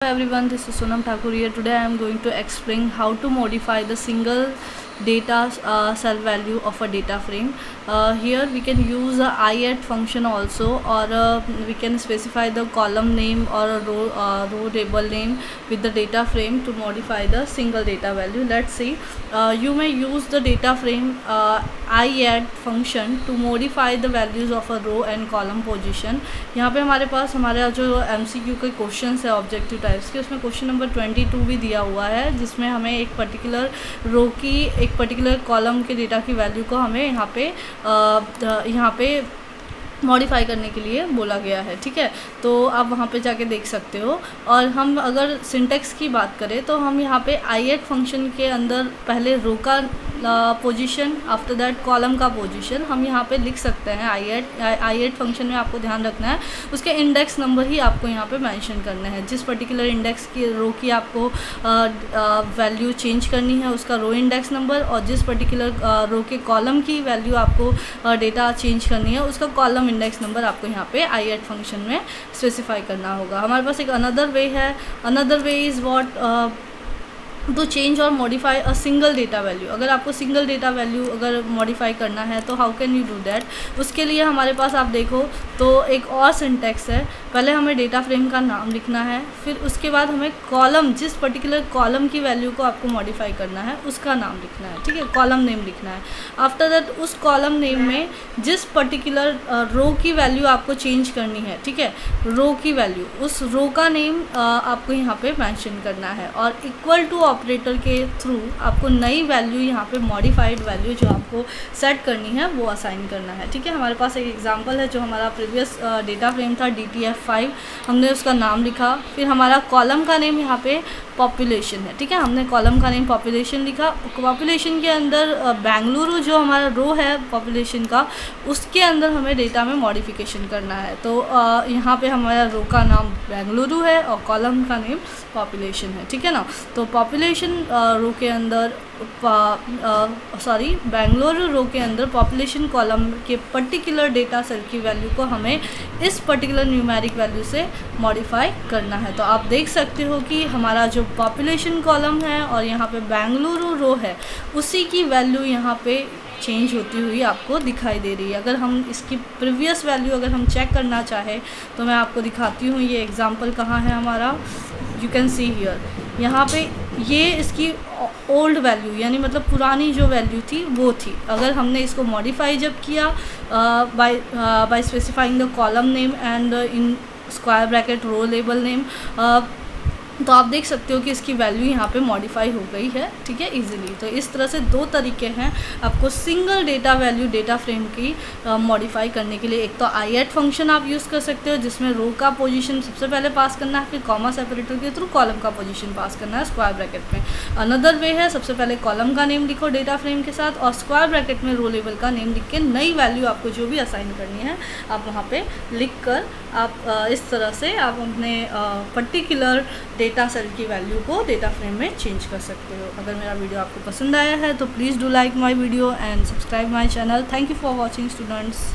Hello everyone, this is Sonam Thakur here. Today I am going to explain how to modify the single data cell value of a data frame. Here we can use a iadd function also, or we can specify the column name or a row table name with the data frame to modify the single data value. Let's see. You may use the data frame iadd function to modify the values of a row and column position. यहाँ पे हमारे पास हमारा जो MCQ के questions है objective types के, उसमें question number 22 भी दिया हुआ है, जिसमें हमें एक पर्टिकुलर रो की एक पर्टिकुलर कॉलम के डेटा की वैल्यू को हमें यहाँ पे मॉडिफाई करने के लिए बोला गया है। ठीक है, तो आप वहाँ पे जाके देख सकते हो। और हम अगर सिंटेक्स की बात करें तो हम यहाँ पे iadd फंक्शन के अंदर पहले रो का पोजीशन, आफ्टर दैट कॉलम का पोजीशन हम यहाँ पे लिख सकते हैं। iadd फंक्शन में आपको ध्यान रखना है उसके इंडेक्स नंबर ही आपको यहाँ पे मेंशन करना है। जिस पर्टिकुलर इंडेक्स की रो की आपको वैल्यू चेंज करनी है उसका रो इंडेक्स नंबर, और जिस पर्टिकुलर रो के कॉलम की वैल्यू आपको डेटा चेंज करनी है उसका कॉलम इंडेक्स नंबर आपको यहाँ पे iadd फंक्शन में स्पेसिफाई करना होगा। हमारे पास एक अनदर वे है। अनदर वे इज़ व्हाट तो चेंज और modify a single data value. अगर आपको सिंगल डेटा वैल्यू अगर मॉडिफाई करना है तो how can you do that. उसके लिए हमारे पास आप देखो तो एक और सिंटेक्स है। पहले हमें डेटा फ्रेम का नाम लिखना है, फिर उसके बाद हमें कॉलम, जिस पर्टिकुलर कॉलम की वैल्यू को आपको मॉडिफाई करना है उसका नाम लिखना है। ठीक है, कॉलम नेम लिखना है। आफ्टर दैट उस कॉलम नेम में जिस पर्टिकुलर रो की वैल्यू आपको चेंज करनी है, ठीक है, रो की वैल्यू, उस रो का नेम आपको यहाँ पे मेंशन करना है, और इक्वल टू ऑपरेटर के थ्रू आपको नई वैल्यू यहाँ पे मॉडिफाइड वैल्यू जो आपको सेट करनी है वो असाइन करना है। ठीक है, हमारे पास एक एग्जांपल है जो हमारा प्रीवियस डेटा फ्रेम था DTF5, हमने उसका नाम लिखा, फिर हमारा कॉलम का नेम यहाँ पे पॉपुलेशन है। ठीक है, हमने कॉलम का नेम पॉपुलेशन लिखा। पॉपुलेशन के अंदर बेंगलुरु जो हमारा रो है पॉपुलेशन का, उसके अंदर हमें डेटा में मॉडिफिकेशन करना है। तो यहाँ पे हमारा रो का नाम बेंगलुरु है और कॉलम का नेम पॉपुलेशन है। ठीक है ना, तो पॉपुलेशन रो के अंदर बेंगलुरु रो के अंदर पॉपुलेशन कॉलम के पर्टिकुलर डेटा सेल की वैल्यू को हमें इस पर्टिकुलर न्यूमेरिक वैल्यू से मॉडिफाई करना है। तो आप देख सकते हो कि हमारा जो पॉपुलेशन कॉलम है और यहाँ पे बेंगलुरु रो है उसी की वैल्यू यहाँ पे चेंज होती हुई आपको दिखाई दे रही है। अगर हम इसकी प्रीवियस वैल्यू अगर हम चेक करना चाहें तो मैं आपको दिखाती हूँ। ये एग्जांपल कहाँ है हमारा, यू कैन सी हियर। यहाँ पे ये इसकी ओल्ड वैल्यू यानी मतलब पुरानी जो वैल्यू थी वो थी। अगर हमने इसको मॉडिफाई जब किया by specifying the column name and in square bracket row label name, तो आप देख सकते हो कि इसकी वैल्यू यहाँ पे मॉडिफाई हो गई है। ठीक है, इजीली। तो इस तरह से दो तरीके हैं आपको single data value data frame की मॉडिफाई करने के लिए। एक तो iadd फंक्शन आप यूज़ कर सकते हो जिसमें रो का पोजीशन सबसे पहले पास करना है, फिर कॉमा सेपरेटर के थ्रू कॉलम का पोजीशन पास करना है स्क्वायर ब्रैकेट में। अनदर वे है, सबसे पहले कॉलम का नेम लिखो डेटा फ्रेम के साथ और स्क्वायर ब्रैकेट में रो लेवल का नेम लिख के नई वैल्यू आपको जो भी असाइन करनी है आप वहाँ पर लिख कर आप इस तरह से आप अपने पर्टिकुलर डेटा सेल की वैल्यू को डेटा फ्रेम में चेंज कर सकते हो। अगर मेरा वीडियो आपको पसंद आया है तो please do like my video and subscribe my channel. Thank you for watching students.